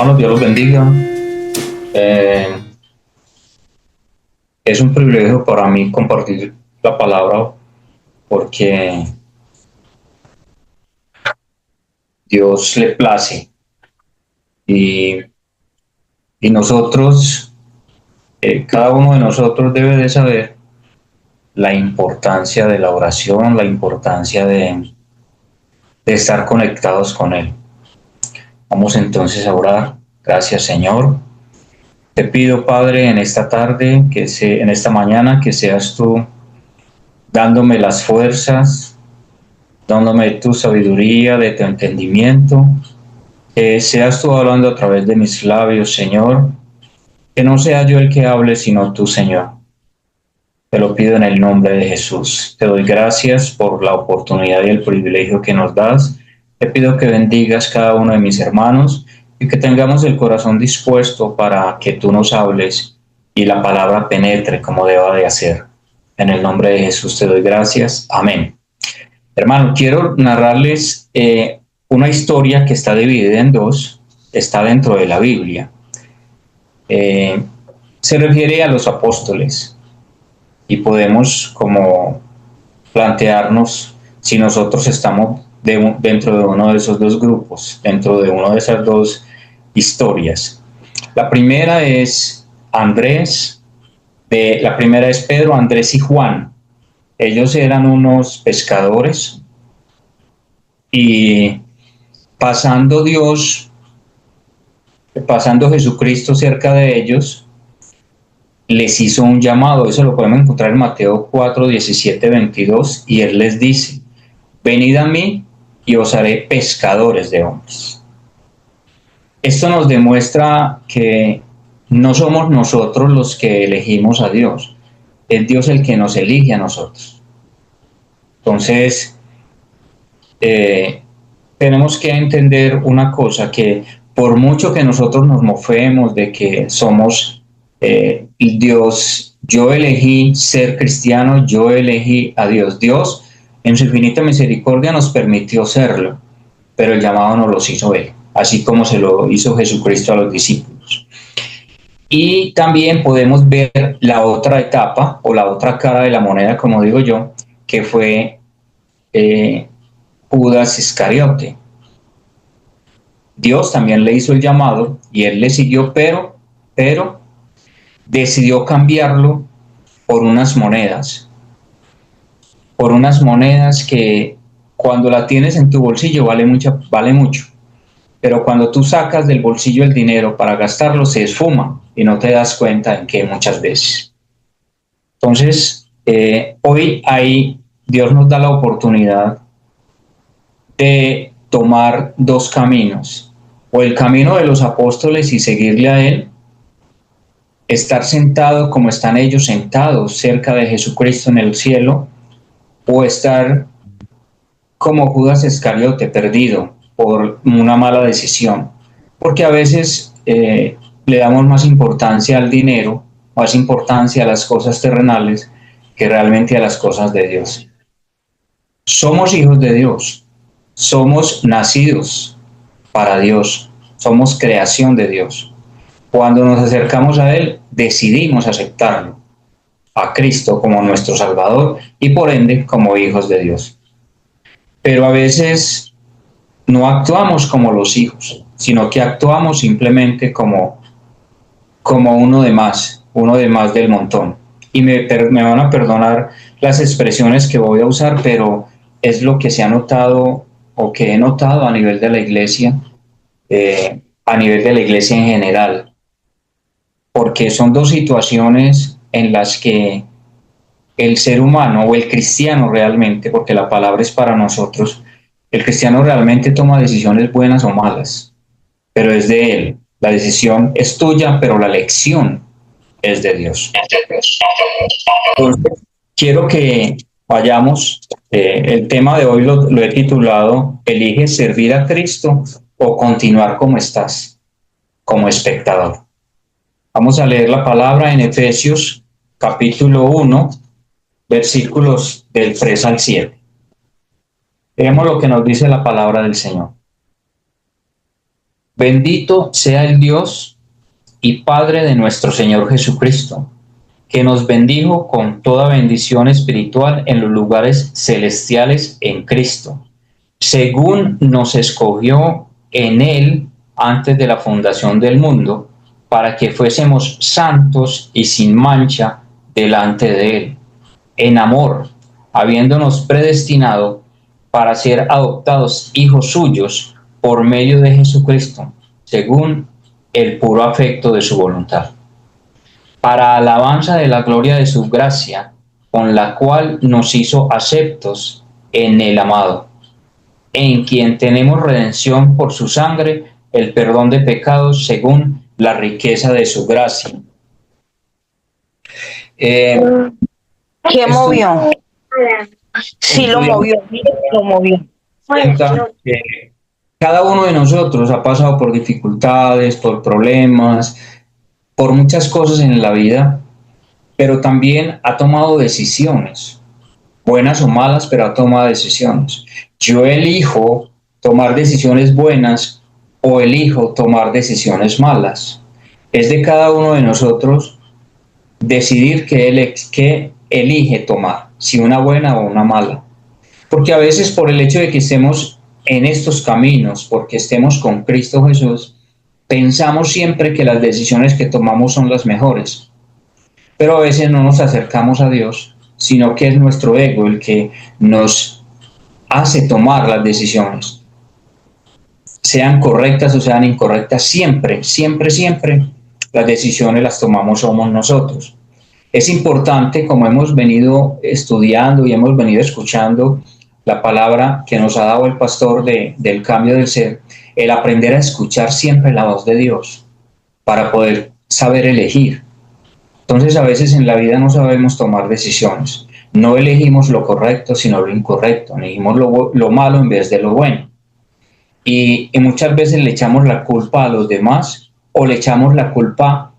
Hermanos, Dios los bendiga. Eh, es un privilegio para mí compartir la palabra porque Dios le place y, y nosotros, cada uno de nosotros debe de saber la importancia de la oración, la importancia de estar conectados con Él. Vamos entonces a orar. Gracias, Señor. Te pido, Padre, en esta tarde, en esta mañana, que seas tú dándome las fuerzas, dándome tu sabiduría, de tu entendimiento, que seas tú hablando a través de mis labios, Señor, que no sea yo el que hable, sino tú, Señor. Te lo pido en el nombre de Jesús. Te doy gracias por la oportunidad y el privilegio que nos das. Te pido que bendigas cada uno de mis hermanos y que tengamos el corazón dispuesto para que tú nos hables y la palabra penetre como deba de hacer. En el nombre de Jesús te doy gracias. Amén. Hermano, quiero narrarles una historia que está dividida en dos, está dentro de la Biblia. Se refiere a los apóstoles y podemos como plantearnos si nosotros estamos dentro de uno de esos dos grupos, dentro de una de esas dos historias. La primera es la primera es Pedro, Andrés y Juan. Ellos eran unos pescadores y pasando Jesucristo cerca de ellos, les hizo un llamado. Eso lo podemos encontrar en Mateo 4, 17, 22, y Él les dice: venid a mí y os haré pescadores de hombres. Esto nos demuestra que no somos nosotros los que elegimos a Dios, es Dios el que nos elige a nosotros. Entonces, tenemos que entender una cosa, que por mucho que nosotros nos mofemos de que somos Dios, yo elegí ser cristiano, yo elegí a Dios. Dios en su infinita misericordia nos permitió serlo, pero el llamado nos lo hizo Él, así como se lo hizo Jesucristo a los discípulos. Y también podemos ver la otra etapa o la otra cara de la moneda, como digo yo, que fue Judas Iscariote. Dios también le hizo el llamado y él le siguió, pero decidió cambiarlo por unas monedas que cuando la tienes en tu bolsillo vale mucho, pero cuando tú sacas del bolsillo el dinero para gastarlo se esfuma y no te das cuenta en qué muchas veces. Entonces, hoy Dios nos da la oportunidad de tomar dos caminos: o el camino de los apóstoles y seguirle a Él, estar sentado como están ellos sentados cerca de Jesucristo en el cielo, o estar como Judas Iscariote, perdido por una mala decisión, porque a veces le damos más importancia al dinero, más importancia a las cosas terrenales que realmente a las cosas de Dios. Somos hijos de Dios, somos nacidos para Dios, somos creación de Dios. Cuando nos acercamos a Él, decidimos aceptarlo, a Cristo como nuestro Salvador y por ende como hijos de Dios. Pero a veces no actuamos como los hijos, sino que actuamos simplemente como uno de más del montón. Y me van a perdonar las expresiones que voy a usar, pero es lo que se ha notado o que he notado a nivel de la iglesia, en general, porque son dos situaciones en las que el ser humano o el cristiano realmente, porque la palabra es para nosotros, el cristiano realmente toma decisiones buenas o malas, pero es de él. La decisión es tuya, pero la elección es de Dios. Entonces, quiero que vayamos, el tema de hoy lo he titulado: ¿eliges servir a Cristo o continuar como estás, como espectador? Vamos a leer la palabra en Efesios capítulo 1, versículos del 3 al 7. Veamos lo que nos dice la palabra del Señor. Bendito sea el Dios y Padre de nuestro Señor Jesucristo, que nos bendijo con toda bendición espiritual en los lugares celestiales en Cristo, según nos escogió en Él antes de la fundación del mundo, para que fuésemos santos y sin mancha delante de Él, en amor, habiéndonos predestinado para ser adoptados hijos suyos por medio de Jesucristo, según el puro afecto de su voluntad, para alabanza de la gloria de su gracia, con la cual nos hizo aceptos en el amado, en quien tenemos redención por su sangre, el perdón de pecados según la riqueza de su gracia. ¿Qué movió? Sí, lo movió. Cada uno de nosotros ha pasado por dificultades, por problemas, por muchas cosas en la vida, pero también ha tomado decisiones, buenas o malas, pero ha tomado decisiones. Yo elijo tomar decisiones buenas o elijo tomar decisiones malas. Es de cada uno de nosotros decidir qué elige tomar, si una buena o una mala. Porque a veces por el hecho de que estemos en estos caminos, porque estemos con Cristo Jesús, pensamos siempre que las decisiones que tomamos son las mejores. Pero a veces no nos acercamos a Dios, sino que es nuestro ego el que nos hace tomar las decisiones. Sean correctas o sean incorrectas, siempre las decisiones las tomamos somos nosotros. Es importante, como hemos venido estudiando y hemos venido escuchando la palabra que nos ha dado el pastor del cambio del ser, el aprender a escuchar siempre la voz de Dios para poder saber elegir. Entonces a veces en la vida no sabemos tomar decisiones. No elegimos lo correcto, sino lo incorrecto. Elegimos lo malo en vez de lo bueno. Y muchas veces le echamos la culpa a los demás o le echamos la culpa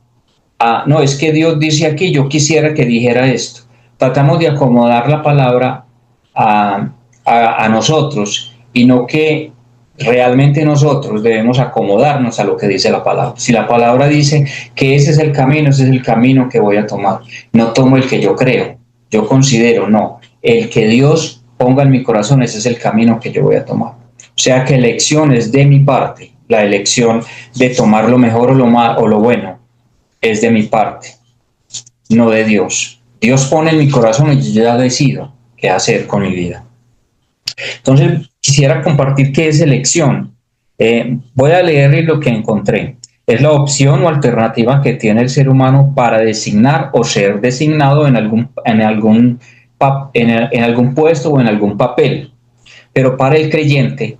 a, no, es que Dios dice aquí, yo quisiera que dijera esto. Tratamos de acomodar la palabra a nosotros y no que realmente nosotros debemos acomodarnos a lo que dice la palabra. Si la palabra dice que ese es el camino que voy a tomar. No tomo el que yo creo, yo considero, no. El que Dios ponga en mi corazón, ese es el camino que yo voy a tomar. O sea que elección es de mi parte, la elección de tomar lo mejor o lo malo o lo bueno es de mi parte, no de Dios. Dios pone en mi corazón y yo ya decido qué hacer con mi vida. Entonces, quisiera compartir qué es elección. Voy a leerles lo que encontré. Es la opción o alternativa que tiene el ser humano para designar o ser designado en algún puesto o en algún papel. Pero para el creyente,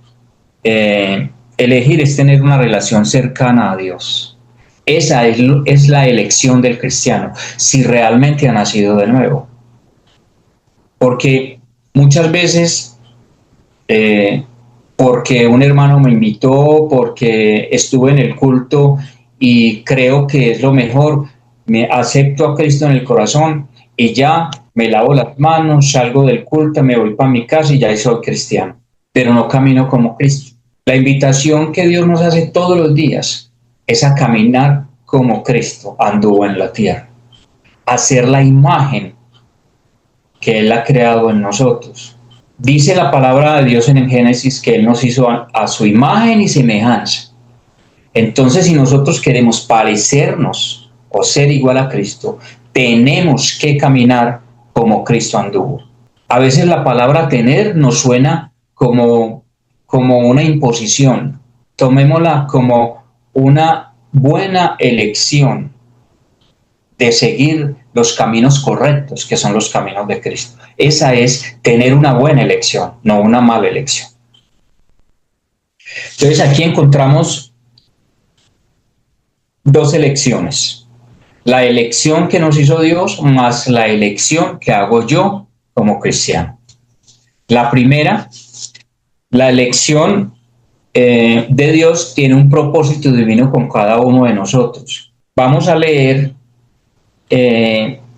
elegir es tener una relación cercana a Dios. Esa es la elección del cristiano, si realmente ha nacido de nuevo. Porque muchas veces, porque un hermano me invitó, porque estuve en el culto y creo que es lo mejor, me acepto a Cristo en el corazón y ya me lavo las manos, salgo del culto, me voy para mi casa y ya soy cristiano, pero no camino como Cristo. La invitación que Dios nos hace todos los días es a caminar como Cristo anduvo en la tierra, a ser la imagen que Él ha creado en nosotros. Dice la palabra de Dios en el Génesis que Él nos hizo a su imagen y semejanza. Entonces, si nosotros queremos parecernos o ser igual a Cristo, tenemos que caminar como Cristo anduvo. A veces la palabra tener nos suena como una imposición. Tomémosla como una buena elección de seguir los caminos correctos, que son los caminos de Cristo. Esa es tener una buena elección, no una mala elección. Entonces aquí encontramos dos elecciones. La elección que nos hizo Dios más la elección que hago yo como cristiano. La primera, la elección de Dios tiene un propósito divino con cada uno de nosotros. Vamos a leer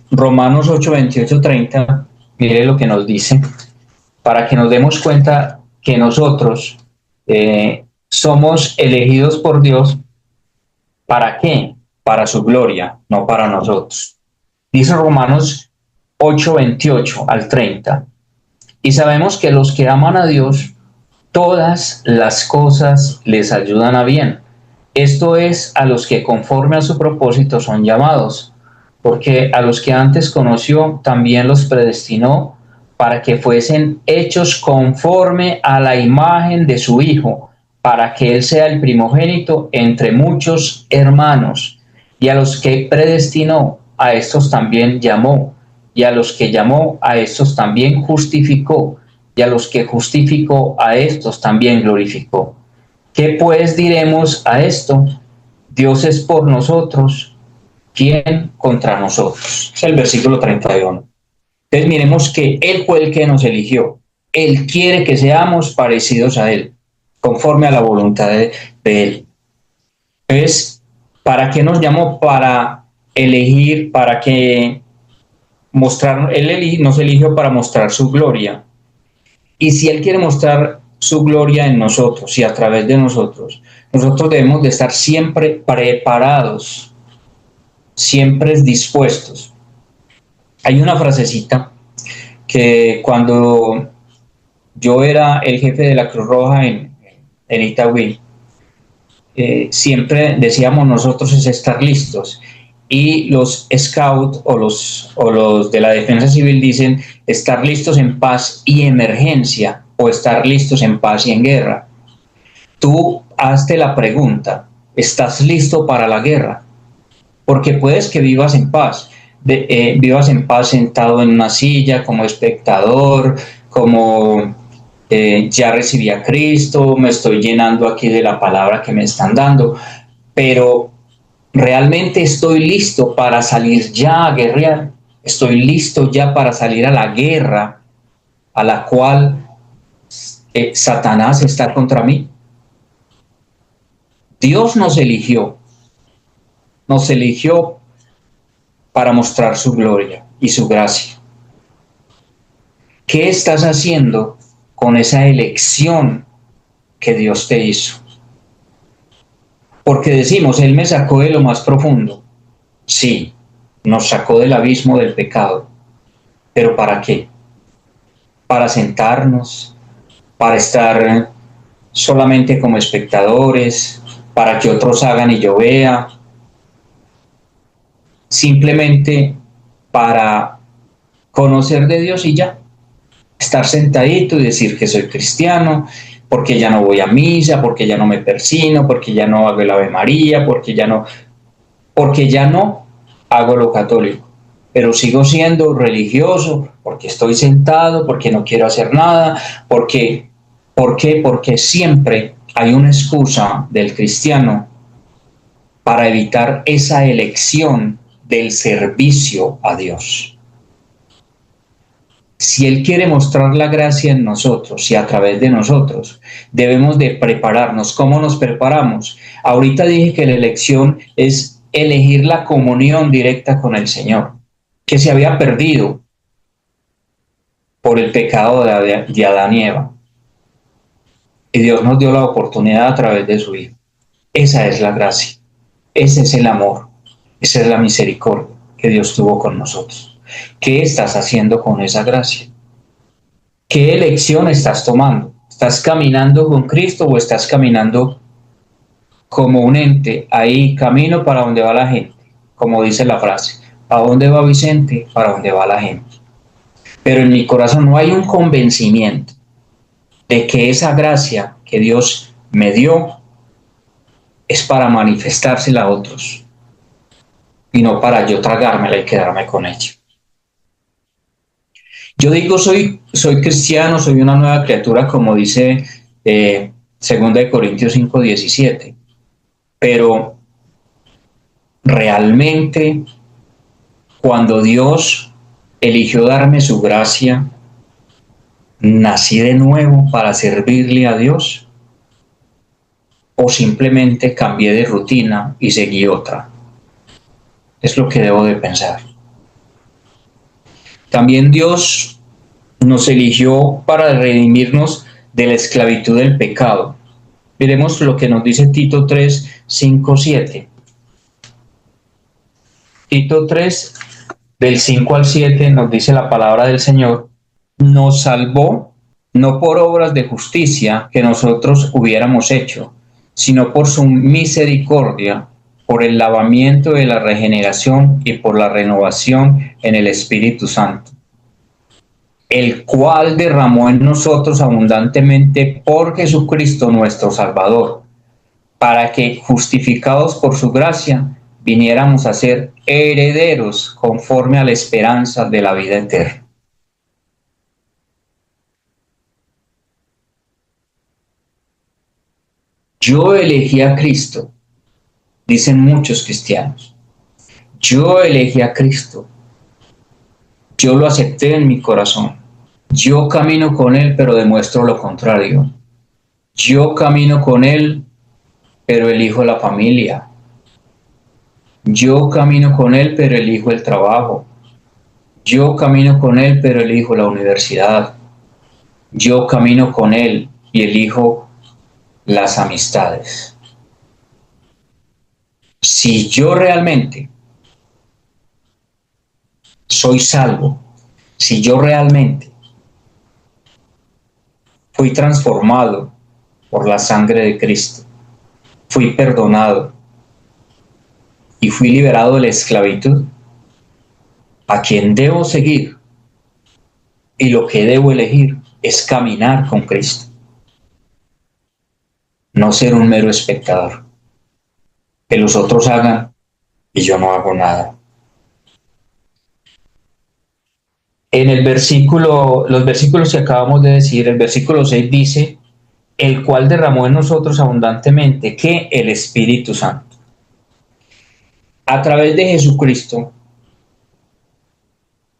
Romanos 8, 28, 30. Mire lo que nos dice, para que nos demos cuenta que nosotros somos elegidos por Dios. ¿Para qué? Para su gloria, no para nosotros. Dice Romanos 8:28 al 30. Y sabemos que los que aman a Dios, todas las cosas les ayudan a bien. Esto es, a los que conforme a su propósito son llamados, porque a los que antes conoció también los predestinó para que fuesen hechos conforme a la imagen de su Hijo, para que Él sea el primogénito entre muchos hermanos. Y a los que predestinó, a estos también llamó, y a los que llamó, a estos también justificó, y a los que justificó, a estos también glorificó. ¿Qué pues diremos a esto? Dios es por nosotros, ¿quién contra nosotros? Es el versículo 31. Entonces miremos que Él fue el que nos eligió. Él quiere que seamos parecidos a Él, conforme a la voluntad de Él. Entonces, ¿para qué nos llamó? Para elegir, para que mostrar, Él nos eligió para mostrar su gloria. Y si Él quiere mostrar su gloria en nosotros y a través de nosotros, nosotros debemos de estar siempre preparados, siempre dispuestos. Hay una frasecita que cuando yo era el jefe de la Cruz Roja en Itagüí, siempre decíamos nosotros es estar listos. Y los scouts o los de la defensa civil dicen estar listos en paz y emergencia o estar listos en paz y en guerra. Tú hazte la pregunta, ¿estás listo para la guerra? Porque puedes que vivas en paz, vivas en paz sentado en una silla como espectador, como ya recibí a Cristo, me estoy llenando aquí de la palabra que me están dando, pero ¿realmente estoy listo para salir ya a guerrear? ¿Estoy listo ya para salir a la guerra a la cual Satanás está contra mí? Dios nos eligió para mostrar su gloria y su gracia. ¿Qué estás haciendo con esa elección que Dios te hizo? Porque decimos, Él me sacó de lo más profundo. Sí, nos sacó del abismo del pecado. ¿Pero para qué? Para sentarnos, para estar solamente como espectadores, para que otros hagan y yo vea. Simplemente para conocer de Dios y ya. Estar sentadito y decir que soy cristiano, porque ya no voy a misa, porque ya no me persino, porque ya no hago el Ave María, porque ya no hago lo católico, pero sigo siendo religioso, porque estoy sentado, porque no quiero hacer nada, porque siempre hay una excusa del cristiano para evitar esa elección del servicio a Dios. Si Él quiere mostrar la gracia en nosotros y a través de nosotros, debemos de prepararnos. ¿Cómo nos preparamos? Ahorita dije que la elección es elegir la comunión directa con el Señor, que se había perdido por el pecado de Adán y Eva. Y Dios nos dio la oportunidad a través de su Hijo. Esa es la gracia, ese es el amor, esa es la misericordia que Dios tuvo con nosotros. ¿Qué estás haciendo con esa gracia? ¿Qué elección estás tomando? ¿Estás caminando con Cristo o estás caminando como un ente? Ahí camino para donde va la gente, como dice la frase. ¿A dónde va Vicente? Para donde va la gente. Pero en mi corazón no hay un convencimiento de que esa gracia que Dios me dio es para manifestársela a otros y no para yo tragármela y quedarme con ella. Yo digo soy cristiano, soy una nueva criatura, como dice 2 Corintios 5:17, pero realmente cuando Dios eligió darme su gracia, ¿nací de nuevo para servirle a Dios? ¿O simplemente cambié de rutina y seguí otra? Es lo que debo de pensar. También Dios nos eligió para redimirnos de la esclavitud del pecado. Miremos lo que nos dice Tito 3, 5, 7. Tito 3, del 5 al 7, nos dice la palabra del Señor: nos salvó no por obras de justicia que nosotros hubiéramos hecho, sino por su misericordia, por el lavamiento de la regeneración y por la renovación en el Espíritu Santo, el cual derramó en nosotros abundantemente por Jesucristo nuestro Salvador, para que, justificados por su gracia, viniéramos a ser herederos conforme a la esperanza de la vida eterna. Yo elegí a Cristo, dicen muchos cristianos. Yo elegí a Cristo. Yo lo acepté en mi corazón. Yo camino con Él, pero demuestro lo contrario. Yo camino con Él, pero elijo la familia. Yo camino con Él, pero elijo el trabajo. Yo camino con Él, pero elijo la universidad. Yo camino con Él y elijo las amistades. Si yo realmente soy salvo, si yo realmente fui transformado por la sangre de Cristo, fui perdonado y fui liberado de la esclavitud, a quien debo seguir y lo que debo elegir es caminar con Cristo, no ser un mero espectador, que los otros hagan y yo no hago nada. En el versículo, los versículos que acabamos de decir, el versículo 6 dice: el cual derramó en nosotros abundantemente, que el Espíritu Santo. A través de Jesucristo,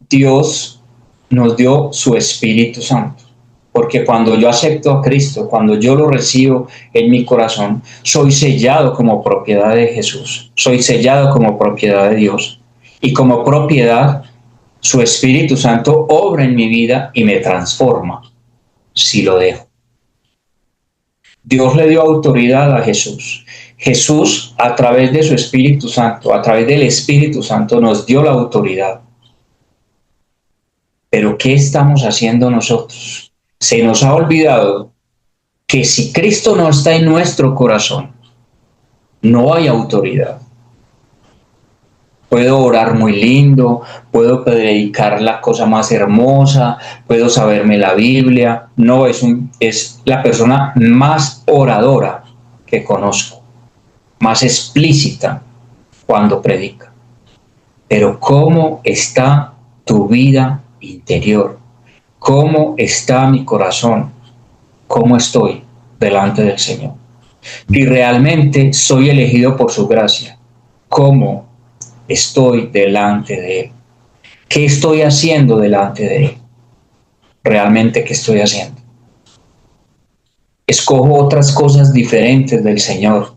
Dios nos dio su Espíritu Santo. Porque cuando yo acepto a Cristo, cuando yo lo recibo en mi corazón, soy sellado como propiedad de Jesús, soy sellado como propiedad de Dios, y como propiedad su Espíritu Santo obra en mi vida y me transforma si lo dejo. Dios le dio autoridad a Jesús. Jesús, a través de su Espíritu Santo, a través del Espíritu Santo, nos dio la autoridad. Pero ¿qué estamos haciendo nosotros? Se nos ha olvidado que si Cristo no está en nuestro corazón, no hay autoridad. Puedo orar muy lindo, puedo predicar la cosa más hermosa, puedo saberme la Biblia. No, es la persona más oradora que conozco, más explícita cuando predica. Pero ¿cómo está tu vida interior? ¿Cómo está mi corazón? ¿Cómo estoy delante del Señor? Y realmente soy elegido por su gracia. ¿Cómo estoy delante de Él? ¿Qué estoy haciendo delante de Él? ¿Realmente qué estoy haciendo? Escojo otras cosas diferentes del Señor.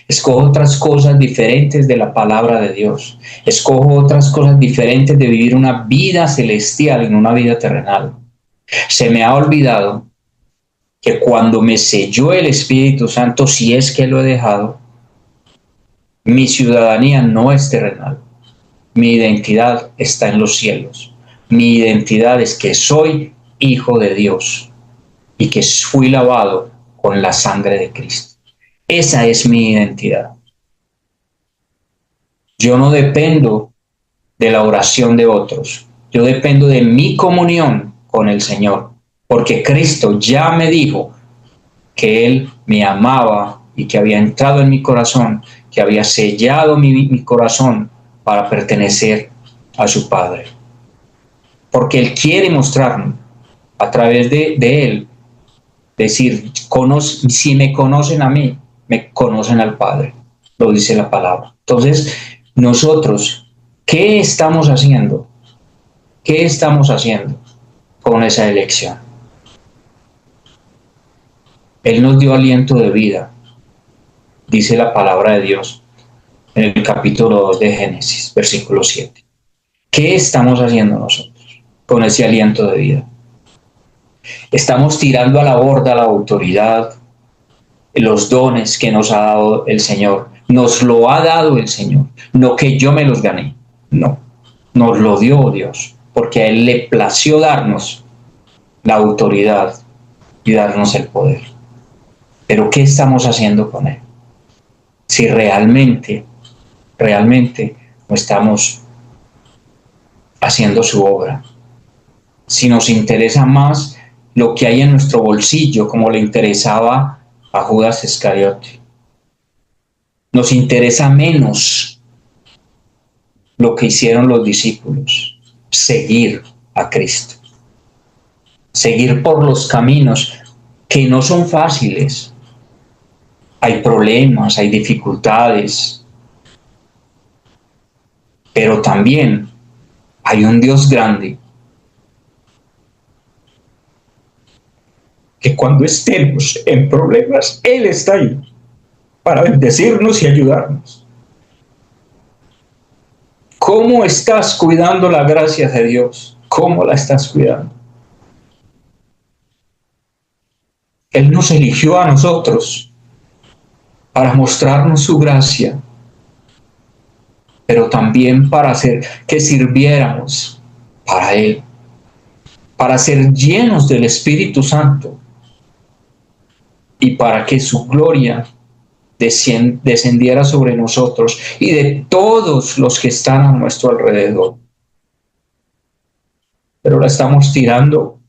Escojo otras cosas diferentes de la palabra de Dios. Escojo otras cosas diferentes de vivir una vida celestial en una vida terrenal. Se me ha olvidado que cuando me selló el Espíritu Santo, si es que lo he dejado, mi ciudadanía no es terrenal. Mi identidad está en los cielos. Mi identidad es que soy hijo de Dios y que fui lavado con la sangre de Cristo. Esa es mi identidad. Yo no dependo de la oración de otros. Yo dependo de mi comunión con el Señor, porque Cristo ya me dijo que Él me amaba y que había entrado en mi corazón, que había sellado mi corazón para pertenecer a su Padre. Porque Él quiere mostrarme a través de Él, decir, si me conocen a mí, me conocen al Padre, lo dice la palabra. Entonces, nosotros, ¿qué estamos haciendo? ¿Qué estamos haciendo con esa elección? Él nos dio aliento de vida, dice la palabra de Dios en el capítulo 2 de Génesis, versículo 7. ¿Qué estamos haciendo nosotros con ese aliento de vida? ¿Estamos tirando a la borda la autoridad? los dones que nos ha dado el Señor. Nos lo ha dado el Señor, no que yo me los gané, no, nos lo dio Dios, porque a Él le plació darnos la autoridad y darnos el poder. Pero ¿qué estamos haciendo con Él? Si realmente no estamos haciendo su obra. Si nos interesa más lo que hay en nuestro bolsillo, como le interesaba a Judas Iscariote. Nos interesa menos lo que hicieron los discípulos, seguir a Cristo. Seguir por los caminos que no son fáciles. Hay problemas, hay dificultades, pero también hay un Dios grande que cuando estemos en problemas, Él está ahí para bendecirnos y ayudarnos. ¿Cómo estás cuidando la gracia de Dios? ¿Cómo la estás cuidando? Él nos eligió a nosotros para mostrarnos su gracia, pero también para hacer que sirviéramos para Él, para ser llenos del Espíritu Santo y para que su gloria descendiera sobre nosotros y de todos los que están a nuestro alrededor. Pero la estamos tirando,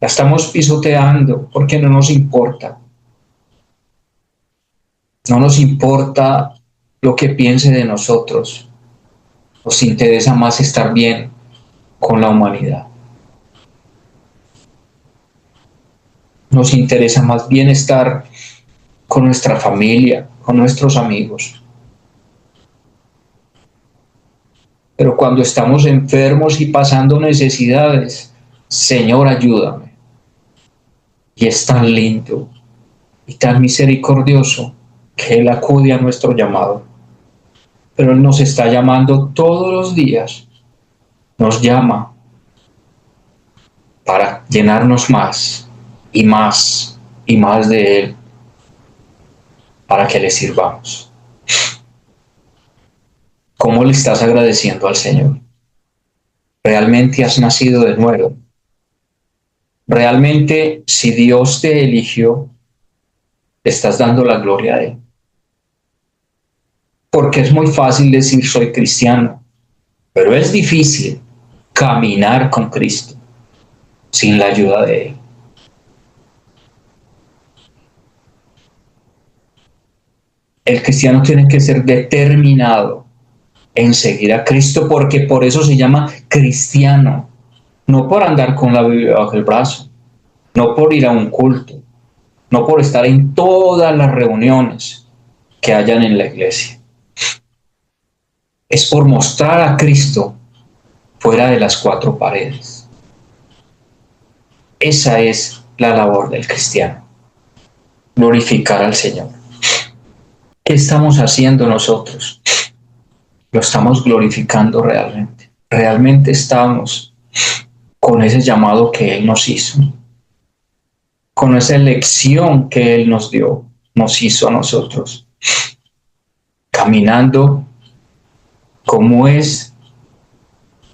la estamos pisoteando porque no nos importa. No nos importa lo que piense de nosotros. Nos interesa más estar bien con la humanidad. Nos interesa más bien estar con nuestra familia, con nuestros amigos. Pero cuando estamos enfermos y pasando necesidades, Señor, ayúdame. Y es tan lindo y tan misericordioso que Él acude a nuestro llamado. Pero Él nos está llamando todos los días. Nos llama para llenarnos más y más y más de Él, para que le sirvamos. ¿Cómo le estás agradeciendo al Señor? ¿Realmente has nacido de nuevo? ¿Realmente, si Dios te eligió, le estás dando la gloria a Él? Porque es muy fácil decir soy cristiano, pero es difícil caminar con Cristo sin la ayuda de Él. El cristiano tiene que ser determinado en seguir a Cristo, porque por eso se llama cristiano, no por andar con la Biblia bajo el brazo, no por ir a un culto, no por estar en todas las reuniones que hayan en la iglesia. Es por mostrar a Cristo fuera de las cuatro paredes. Esa es la labor del cristiano, glorificar al Señor. ¿Qué estamos haciendo nosotros? ¿Lo estamos glorificando realmente? ¿Realmente estamos con ese llamado que Él nos hizo? Con esa elección que Él nos dio, nos hizo a nosotros. Caminando como es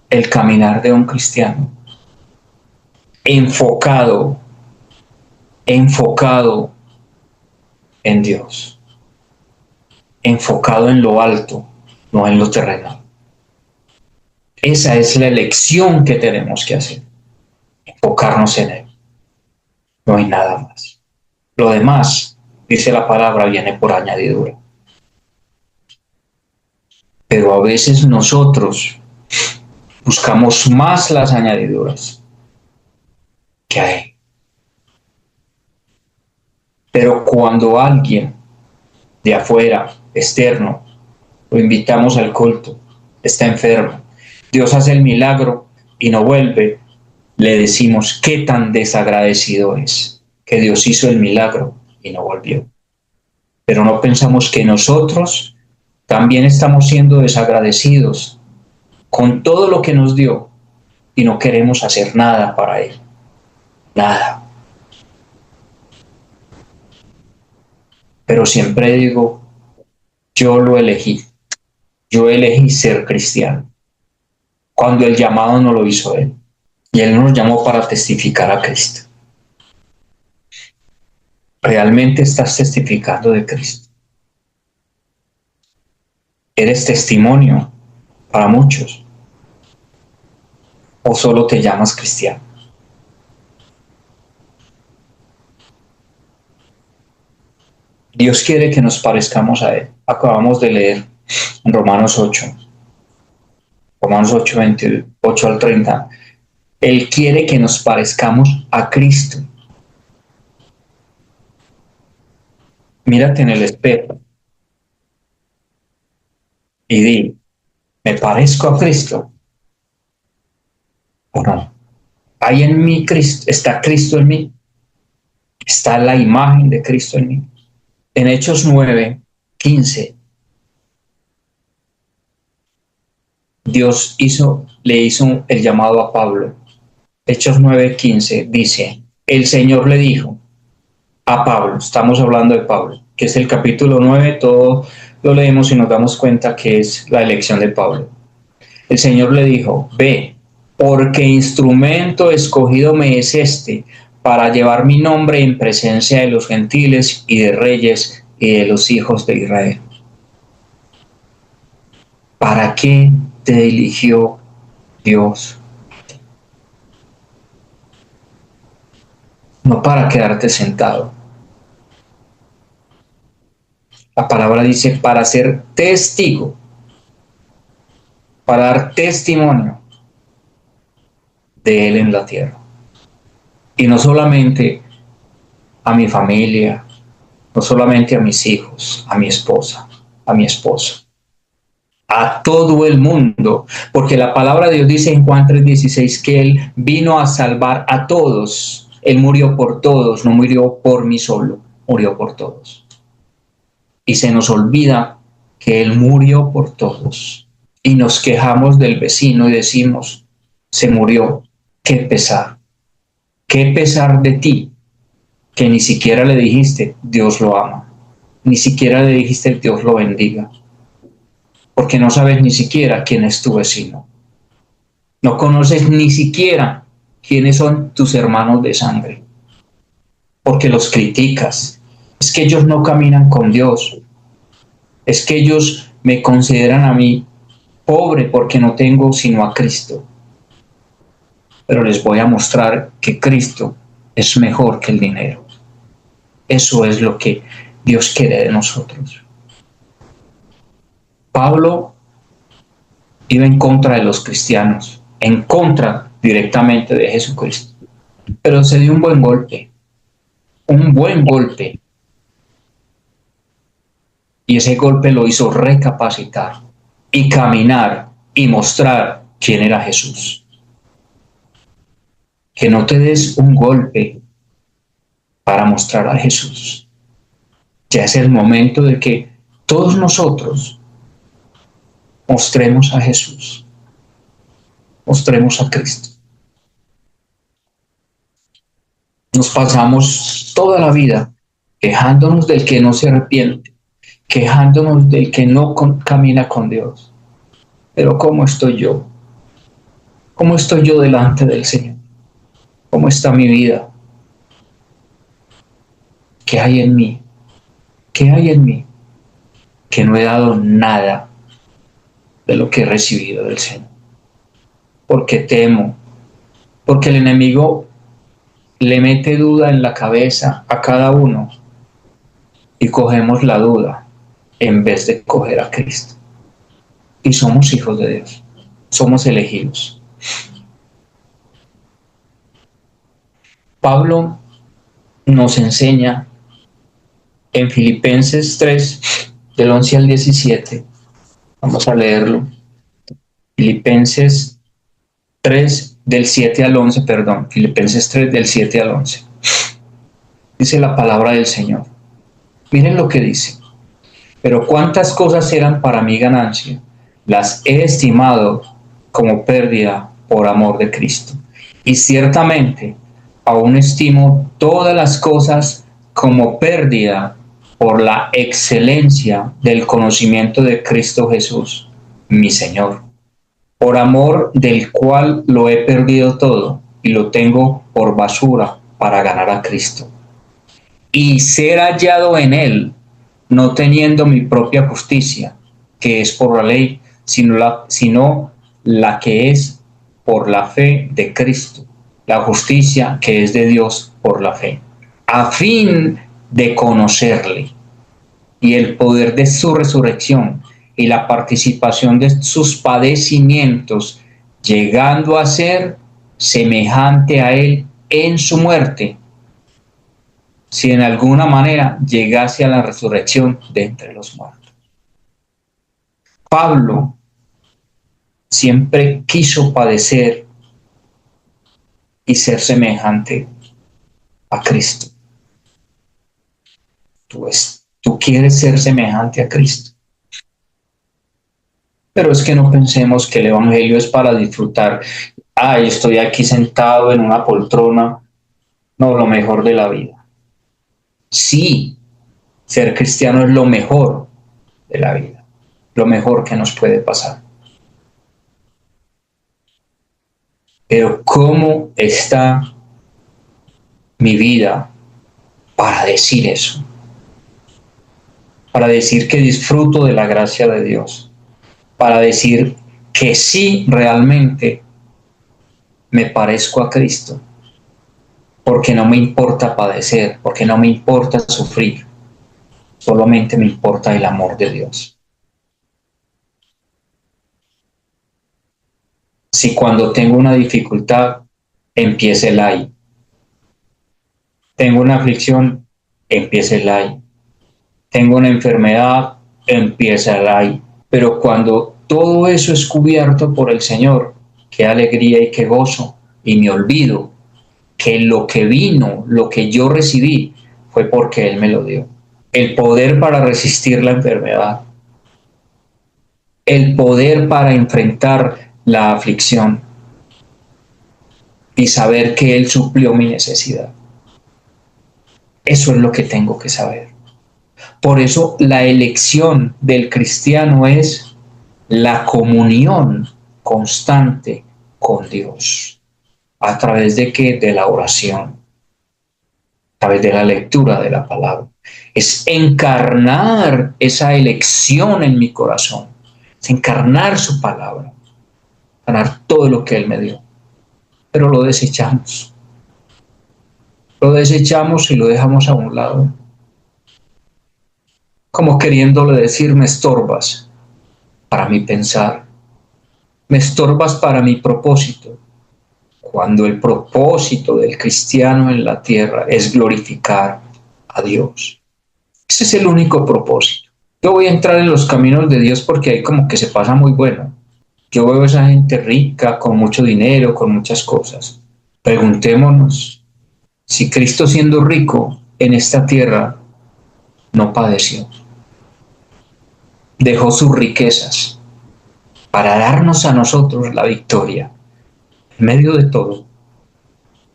el caminar de un cristiano. Enfocado en Dios. Enfocado en lo alto, no en lo terrenal. Esa es la elección que tenemos que hacer. Enfocarnos en Él. No hay nada más. Lo demás, dice la palabra, viene por añadidura. Pero a veces nosotros buscamos más las añadiduras que a Él. Pero cuando alguien de afuera, externo, lo invitamos al culto, está enfermo, Dios hace el milagro y no vuelve, le decimos qué tan desagradecido es, que Dios hizo el milagro y no volvió. Pero no pensamos que nosotros también estamos siendo desagradecidos con todo lo que nos dio y no queremos hacer nada para Él. Nada. pero siempre digo, yo lo elegí. Yo elegí ser cristiano, cuando el llamado no lo hizo Él. Y Él nos llamó para testificar a Cristo. ¿Realmente estás testificando de Cristo? ¿Eres testimonio para muchos? ¿O solo te llamas cristiano? Dios quiere que nos parezcamos a Él. Acabamos de leer en Romanos 8, 28 al 30. Él quiere que nos parezcamos a Cristo. Mírate en el espejo y di, ¿me parezco a Cristo o no? ¿Hay en mí Cristo? ¿Está Cristo en mí? ¿Está la imagen de Cristo en mí? En Hechos 9:15, Dios le hizo el llamado a Pablo. Hechos 9:15 dice, el Señor le dijo a Pablo, estamos hablando de Pablo, que es el capítulo 9, todo lo leemos y nos damos cuenta que es la elección de Pablo. El Señor le dijo, ve, porque instrumento escogido me es este, para llevar mi nombre en presencia de los gentiles y de reyes y de los hijos de Israel. ¿Para qué te eligió Dios? No para quedarte sentado. La palabra dice para ser testigo, para dar testimonio de Él en la tierra. Y no solamente a mi familia, no solamente a mis hijos, a mi esposa, a mi esposo, a todo el mundo, porque la palabra de Dios dice en Juan 3:16 que Él vino a salvar a todos. Él murió por todos, no murió por mí solo, murió por todos. Y se nos olvida que Él murió por todos. Y nos quejamos del vecino y decimos, se murió, qué pesar de ti, que ni siquiera le dijiste, Dios lo ama, ni siquiera le dijiste, Dios lo bendiga, porque no sabes ni siquiera quién es tu vecino, no conoces ni siquiera quiénes son tus hermanos de sangre, porque los criticas. Es que ellos no caminan con Dios, es que ellos me consideran a mí pobre porque no tengo sino a Cristo. Pero les voy a mostrar que Cristo es mejor que el dinero. Eso es lo que Dios quiere de nosotros. Pablo iba en contra de los cristianos, en contra directamente de Jesucristo. Pero se dio un buen golpe. Y ese golpe lo hizo recapacitar y caminar y mostrar quién era Jesús. Que no te des un golpe para mostrar a Jesús. Ya es el momento de que todos nosotros mostremos a Jesús, mostremos a Cristo. Nos pasamos toda la vida quejándonos del que no se arrepiente, quejándonos del que no camina con Dios. Pero ¿cómo estoy yo? ¿Cómo estoy yo delante del Señor? ¿Cómo está mi vida? ¿Qué hay en mí? ¿Qué hay en mí? Que no he dado nada de lo que he recibido del Señor. Porque temo, porque el enemigo le mete duda en la cabeza a cada uno y cogemos la duda en vez de coger a Cristo. Y somos hijos de Dios, somos elegidos. Pablo nos enseña en Filipenses 3, del 11 al 17. Vamos a leerlo. Filipenses 3, del 7 al 11, perdón. Filipenses 3, del 7 al 11. Dice la palabra del Señor. Miren lo que dice. Pero cuántas cosas eran para mí ganancia, las he estimado como pérdida por amor de Cristo. Y ciertamente aún estimo todas las cosas como pérdida por la excelencia del conocimiento de Cristo Jesús, mi Señor, por amor del cual lo he perdido todo y lo tengo por basura para ganar a Cristo y ser hallado en él, no teniendo mi propia justicia, que es por la ley, sino la que es por la fe de Cristo, la justicia que es de Dios por la fe, a fin de conocerle y el poder de su resurrección y la participación de sus padecimientos, llegando a ser semejante a él en su muerte, si en alguna manera llegase a la resurrección de entre los muertos. Pablo siempre quiso padecer y ser semejante a Cristo. Tú quieres ser semejante a Cristo. Pero es que no pensemos que el evangelio es para disfrutar. Ay, estoy aquí sentado en una poltrona. No, lo mejor de la vida. Sí, ser cristiano es lo mejor de la vida, lo mejor que nos puede pasar. Pero ¿cómo está mi vida para decir eso? Para decir que disfruto de la gracia de Dios, para decir que sí realmente me parezco a Cristo, porque no me importa padecer, porque no me importa sufrir, solamente me importa el amor de Dios. Si cuando tengo una dificultad, empieza el ay. Tengo una aflicción, empieza el ay. Tengo una enfermedad, empieza el ay. Pero cuando todo eso es cubierto por el Señor, qué alegría y qué gozo, y me olvido que lo que vino, lo que yo recibí, fue porque Él me lo dio. El poder para resistir la enfermedad, el poder para enfrentar la aflicción y saber que Él suplió mi necesidad. Eso es lo que tengo que saber. Por eso la elección del cristiano es la comunión constante con Dios. ¿A través de qué? De la oración, a través de la lectura de la palabra. Es encarnar esa elección en mi corazón, es encarnar su palabra, ganar todo lo que Él me dio. Pero lo desechamos. Lo desechamos y lo dejamos a un lado. Como queriéndole decir, me estorbas para mi pensar, me estorbas para mi propósito, cuando el propósito del cristiano en la tierra es glorificar a Dios. Ese es el único propósito. Yo voy a entrar en los caminos de Dios porque ahí como que se pasa muy bueno. Yo veo a esa gente rica, con mucho dinero, con muchas cosas. Preguntémonos si Cristo, siendo rico en esta tierra, no padeció. Dejó sus riquezas para darnos a nosotros la victoria en medio de todo.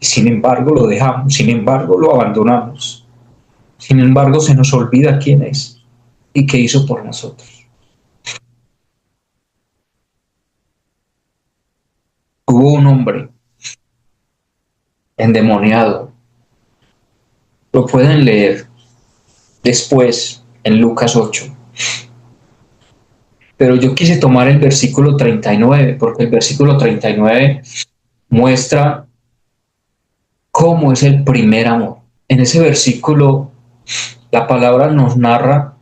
Y sin embargo lo dejamos, sin embargo lo abandonamos. Sin embargo se nos olvida quién es y qué hizo por nosotros. Hubo un hombre endemoniado. Lo pueden leer después en Lucas 8. Pero yo quise tomar el versículo 39, porque el versículo 39 muestra cómo es el primer amor. En ese versículo, la palabra nos narra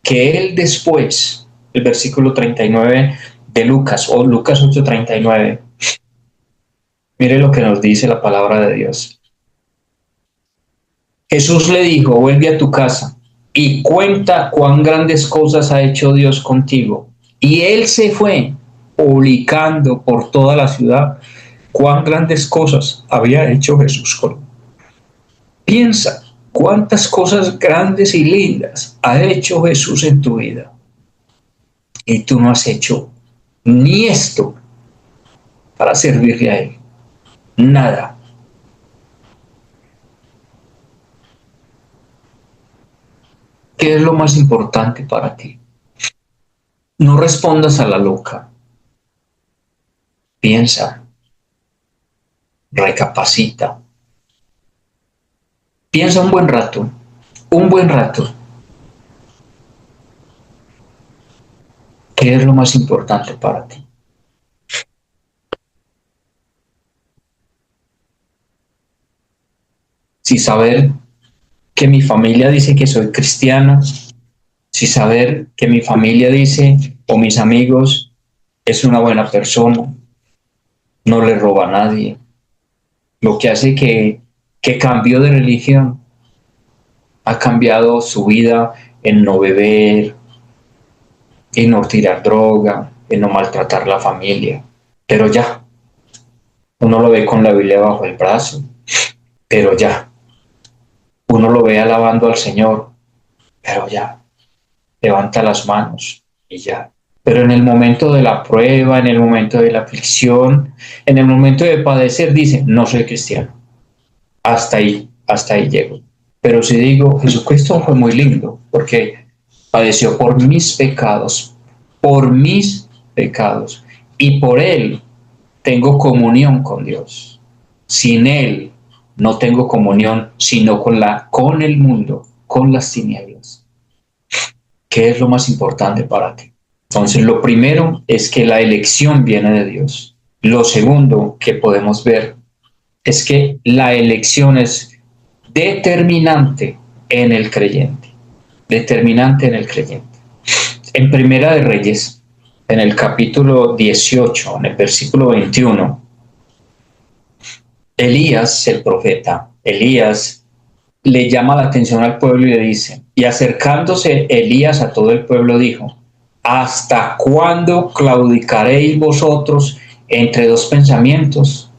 que él después, el versículo 39 de Lucas, o Lucas 8:39, mire lo que nos dice la palabra de Dios. Jesús le dijo, vuelve a tu casa y cuenta cuán grandes cosas ha hecho Dios contigo. Y él se fue publicando por toda la ciudad cuán grandes cosas había hecho Jesús con él. Piensa cuántas cosas grandes y lindas ha hecho Jesús en tu vida. Y tú no has hecho ni esto para servirle a Él. Nada. ¿Qué es lo más importante para ti? No respondas a la loca. Piensa, recapacita. Piensa un buen rato, un buen rato. ¿Qué es lo más importante para ti? Si saber que mi familia dice que soy cristiano, si saber que mi familia dice o mis amigos es una buena persona, no le roba a nadie, lo que hace que cambió de religión, ha cambiado su vida en no beber, en no tirar droga, en no maltratar a la familia, pero ya, uno lo ve con la Biblia bajo el brazo, pero ya, uno lo ve alabando al Señor, pero ya, levanta las manos y ya. Pero en el momento de la prueba, en el momento de la aflicción, en el momento de padecer, dice, no soy cristiano. Hasta ahí llego. Pero si digo, Jesucristo fue muy lindo, porque padeció por mis pecados, y por Él tengo comunión con Dios. Sin Él no tengo comunión, sino con el mundo, con las tinieblas. ¿Qué es lo más importante para ti? Entonces, lo primero es que la elección viene de Dios. Lo segundo que podemos ver es que la elección es determinante en el creyente. Determinante en el creyente. En Primera de Reyes, en el capítulo 18, en el versículo 21, Elías, el profeta, Elías le llama la atención al pueblo y le dice, y acercándose Elías a todo el pueblo dijo, ¿hasta cuándo claudicaréis vosotros entre dos pensamientos?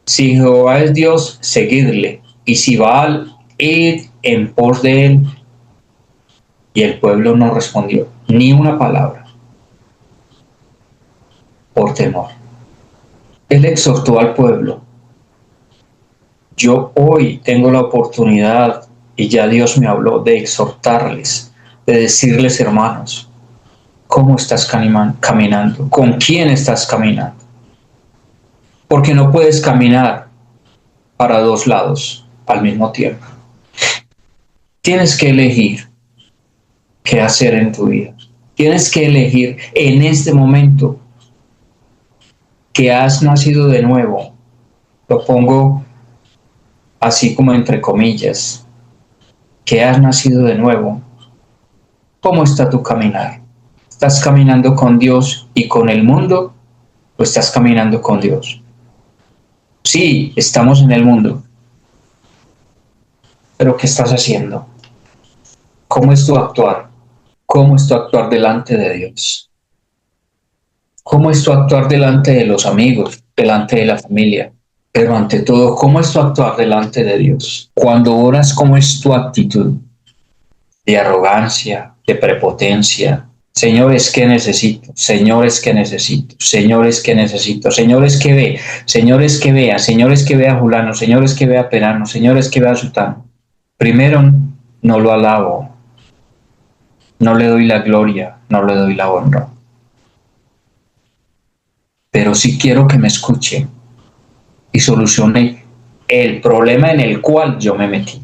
Si Jehová es Dios, seguidle, y si Baal, id en pos de él. Y el pueblo no respondió ni una palabra, por temor. Él exhortó al pueblo. Yo hoy tengo la oportunidad, y ya Dios me habló, de exhortarles, de decirles, hermanos, ¿cómo estás caminando? ¿Con quién estás caminando? Porque no puedes caminar para dos lados al mismo tiempo. Tienes que elegir qué hacer en tu vida. Tienes que elegir en este momento que has nacido de nuevo. Lo pongo así como entre comillas, que has nacido de nuevo. ¿Cómo está tu caminar? ¿Estás caminando con Dios y con el mundo o estás caminando con Dios? Sí, estamos en el mundo, pero ¿qué estás haciendo? ¿Cómo es tu actuar? ¿Cómo es tu actuar delante de Dios? ¿Cómo es tu actuar delante de los amigos, delante de la familia? Pero ante todo, ¿cómo es tu actuar delante de Dios? Cuando oras, ¿cómo es tu actitud? De arrogancia, de prepotencia. Señores, ¿qué necesito? Señores, ¿qué necesito? Señores, ¿qué necesito? Señores, ¿qué ve? Señores, ¿qué vea? Señores, ¿qué vea Julano? Señores, ¿qué vea Perano? Señores, ¿qué vea Sutano? Primero, no lo alabo. No le doy la gloria, no le doy la honra. Pero sí quiero que me escuche y solucione el problema en el cual yo me metí.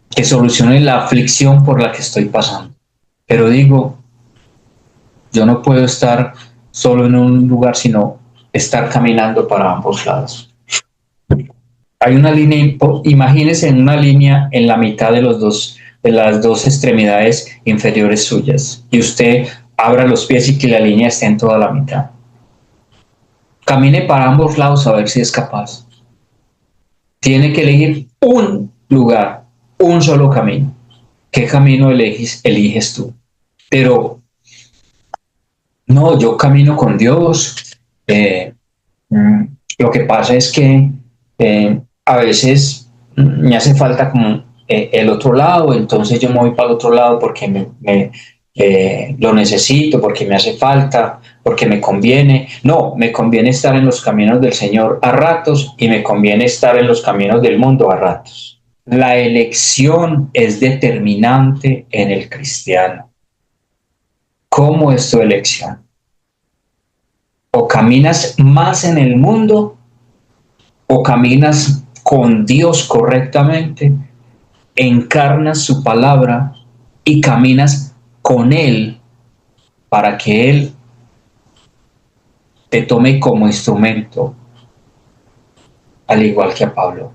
Que solucione la aflicción por la que estoy pasando. Pero digo, yo no puedo estar solo en un lugar, sino estar caminando para ambos lados. Hay una línea, imagínese en una línea en la mitad de las dos extremidades inferiores suyas, y usted abra los pies y que la línea esté en toda la mitad. Camine para ambos lados a ver si es capaz. Tiene que elegir un lugar, un solo camino. ¿Qué camino eliges tú? Pero no, yo camino con Dios. Lo que pasa es que a veces me hace falta como el otro lado, entonces yo me voy para el otro lado porque lo necesito, porque me hace falta, porque me conviene. No, me conviene estar en los caminos del Señor a ratos y me conviene estar en los caminos del mundo a ratos. La elección es determinante en el cristiano. ¿Cómo es tu elección? O caminas más en el mundo, o caminas con Dios correctamente, encarnas su palabra y caminas con Él para que Él te tome como instrumento, al igual que a Pablo.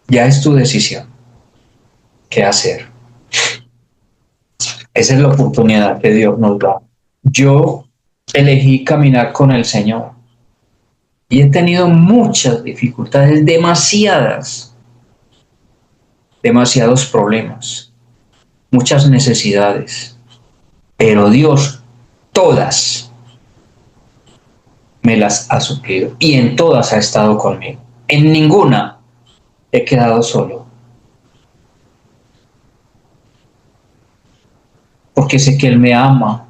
Ya es tu decisión. ¿Qué hacer? Esa es la oportunidad que Dios nos da. Yo elegí caminar con el Señor y he tenido muchas dificultades, demasiados problemas, muchas necesidades, pero Dios todas me las ha suplido y en todas ha estado conmigo. En ninguna he quedado solo, porque sé que Él me ama,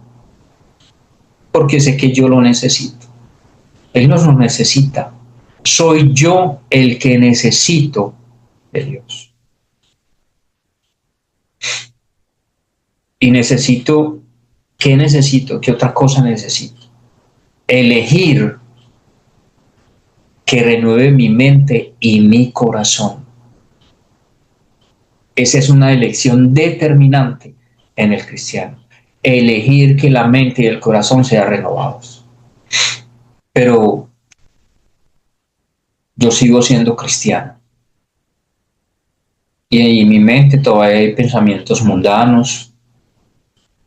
porque sé que yo lo necesito. Él no lo necesita. Soy yo el que necesito de Dios. Y necesito, ¿qué necesito? ¿Qué otra cosa necesito? Elegir que renueve mi mente y mi corazón. Esa es una elección determinante en el cristiano. Elegir que la mente y el corazón sean renovados. Pero yo sigo siendo cristiano. Y en mi mente todavía hay pensamientos mundanos.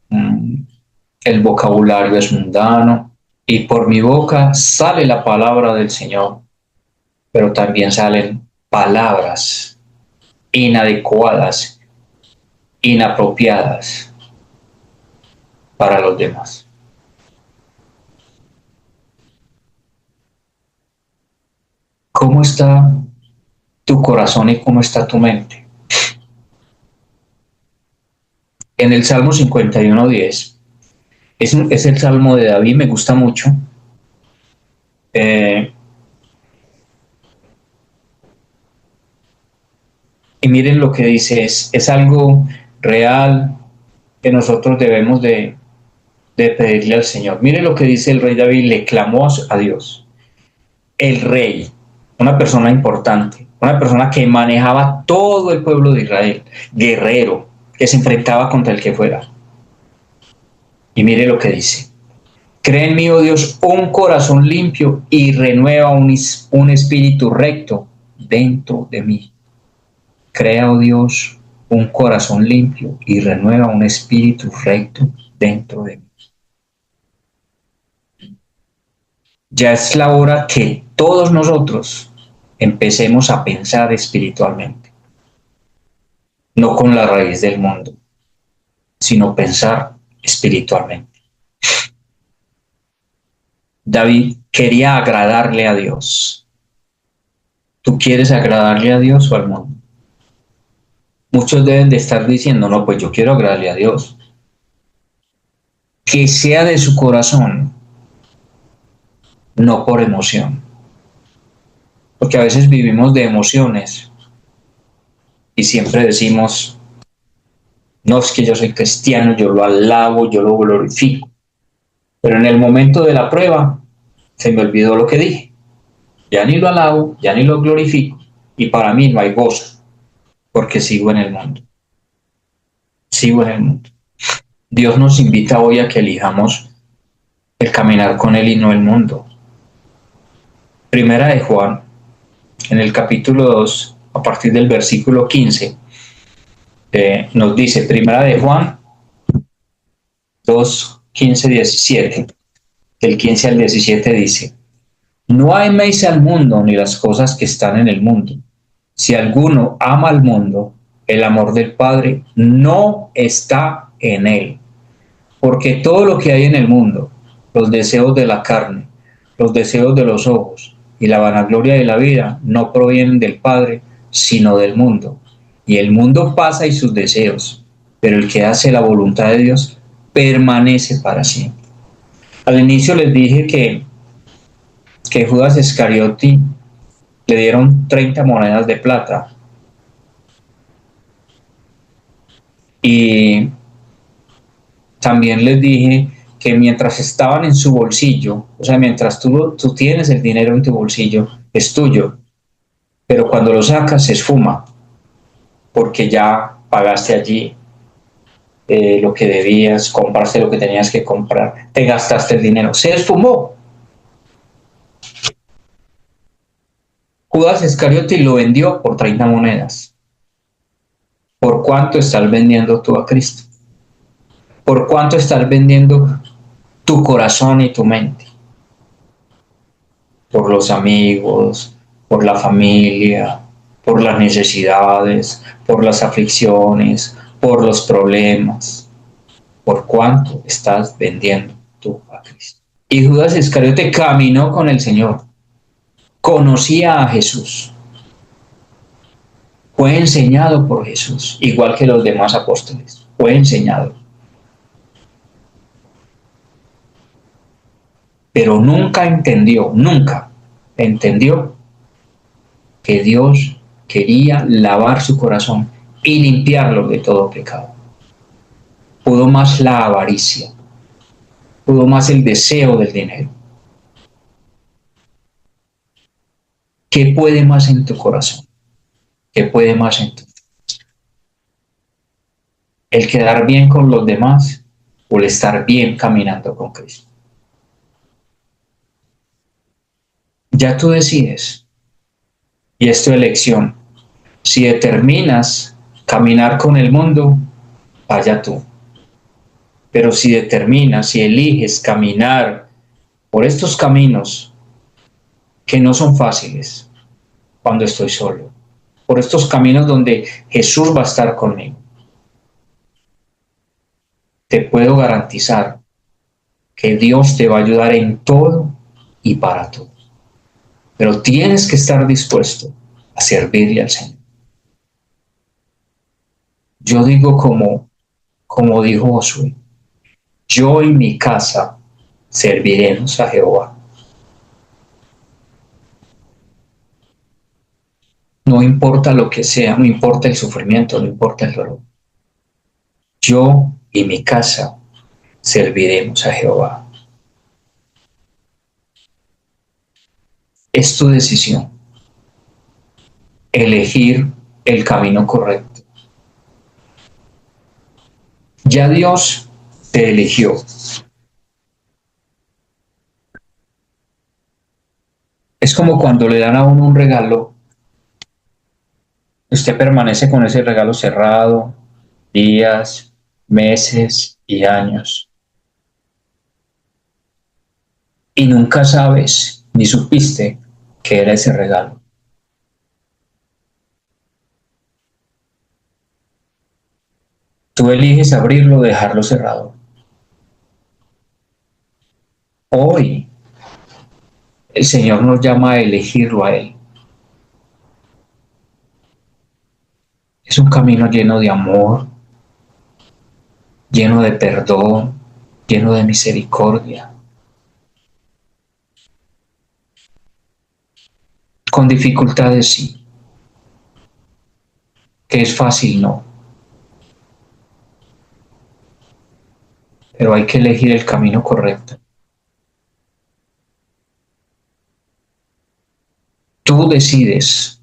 El vocabulario es mundano. Y por mi boca sale la palabra del Señor. Pero también salen palabras inadecuadas, inapropiadas para los demás. ¿Cómo está tu corazón y cómo está tu mente? En el Salmo 51:10, es el Salmo de David, me gusta mucho. Y miren lo que dice, es algo real que nosotros debemos de pedirle al Señor. Miren lo que dice el rey David, le clamó a Dios. El rey, una persona importante, una persona que manejaba todo el pueblo de Israel, guerrero, que se enfrentaba contra el que fuera. Y mire lo que dice. Crea en mí, oh Dios, un corazón limpio y renueva un espíritu recto dentro de mí. Crea, oh Dios, un corazón limpio y renueva un espíritu recto dentro de mí. Ya es la hora que todos nosotros empecemos a pensar espiritualmente. No con la raíz del mundo, sino pensar espiritualmente. David quería agradarle a Dios. ¿Tú quieres agradarle a Dios o al mundo? Muchos deben de estar diciendo, no, pues yo quiero agradarle a Dios. Que sea de su corazón, no por emoción. Porque a veces vivimos de emociones y siempre decimos, no, es que yo soy cristiano, yo lo alabo, yo lo glorifico. Pero en el momento de la prueba, se me olvidó lo que dije. Ya ni lo alabo, ya ni lo glorifico. Y para mí no hay gozo, porque sigo en el mundo. Sigo en el mundo. Dios nos invita hoy a que elijamos el caminar con Él y no el mundo. Primera de Juan, en el capítulo 2, a partir del versículo 15, nos dice, Primera de Juan 2, 15, 17, del 15 al 17 dice, no améis al mundo ni las cosas que están en el mundo. Si alguno ama al mundo, el amor del Padre no está en él. Porque todo lo que hay en el mundo, los deseos de la carne, los deseos de los ojos y la vanagloria de la vida, no provienen del Padre, sino del mundo. Y el mundo pasa y sus deseos, pero el que hace la voluntad de Dios permanece para siempre. Al inicio les dije que Judas Iscariote le dieron 30 monedas de plata Y también les dije que mientras estaban en su bolsillo, o sea, mientras tú tienes el dinero en tu bolsillo, es tuyo, pero cuando lo sacas se esfuma, porque ya pagaste allí lo que debías, compraste lo que tenías que comprar, te gastaste el dinero, se esfumó. Judas Iscariote lo vendió por 30 monedas. ¿Por cuánto estás vendiendo tú a Cristo? ¿Por cuánto estás vendiendo tu corazón y tu mente? Por los amigos, por la familia, por las necesidades, por las aflicciones, por los problemas. ¿Por cuánto estás vendiendo tú a Cristo? Y Judas Iscariote caminó con el Señor, conocía a Jesús, fue enseñado por Jesús, igual que los demás apóstoles, fue enseñado. Pero nunca entendió que Dios quería lavar su corazón y limpiarlo de todo pecado. Pudo más la avaricia, pudo más el deseo del dinero. ¿Qué puede más en tu corazón? ¿Qué puede más en tu vida? ¿El quedar bien con los demás o el estar bien caminando con Cristo? Ya tú decides, y es tu elección. Si determinas caminar con el mundo, vaya tú. Pero si determinas, si eliges caminar por estos caminos que no son fáciles cuando estoy solo, por estos caminos donde Jesús va a estar conmigo, te puedo garantizar que Dios te va a ayudar en todo y para todo. Pero tienes que estar dispuesto a servirle al Señor. Yo digo como dijo Josué, yo y mi casa serviremos a Jehová. No importa lo que sea, no importa el sufrimiento, no importa el dolor. Yo y mi casa serviremos a Jehová. Es tu decisión elegir el camino correcto. Ya Dios te eligió. Es como cuando le dan a uno un regalo, usted permanece con ese regalo cerrado, días, meses y años. Y nunca sabes ni supiste que era ese regalo. Tú eliges abrirlo o dejarlo cerrado. Hoy el Señor nos llama a elegirlo a Él. Es un camino lleno de amor, lleno de perdón, lleno de misericordia. Con dificultades sí. Que es fácil, no. Pero hay que elegir el camino correcto. Tú decides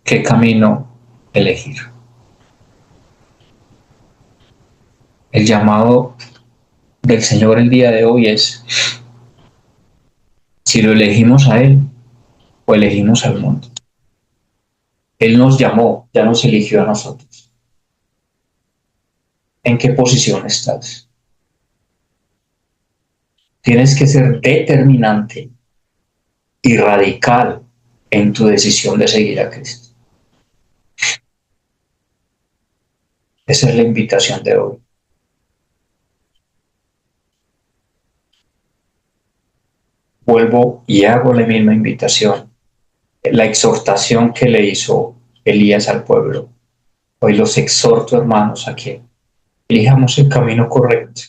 qué camino elegir. El llamado del Señor el día de hoy es si lo elegimos a Él o elegimos al mundo. Él nos llamó, ya nos eligió a nosotros. ¿En qué posición estás? Tienes que ser determinante y radical en tu decisión de seguir a Cristo. Esa es la invitación de hoy. Vuelvo y hago la misma invitación, la exhortación que le hizo Elías al pueblo. Hoy los exhorto, hermanos, a que elijamos el camino correcto.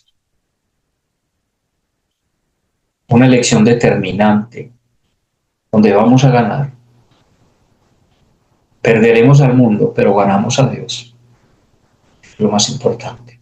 Una elección determinante, donde vamos a ganar. Perderemos al mundo, pero ganamos a Dios. lo más importante.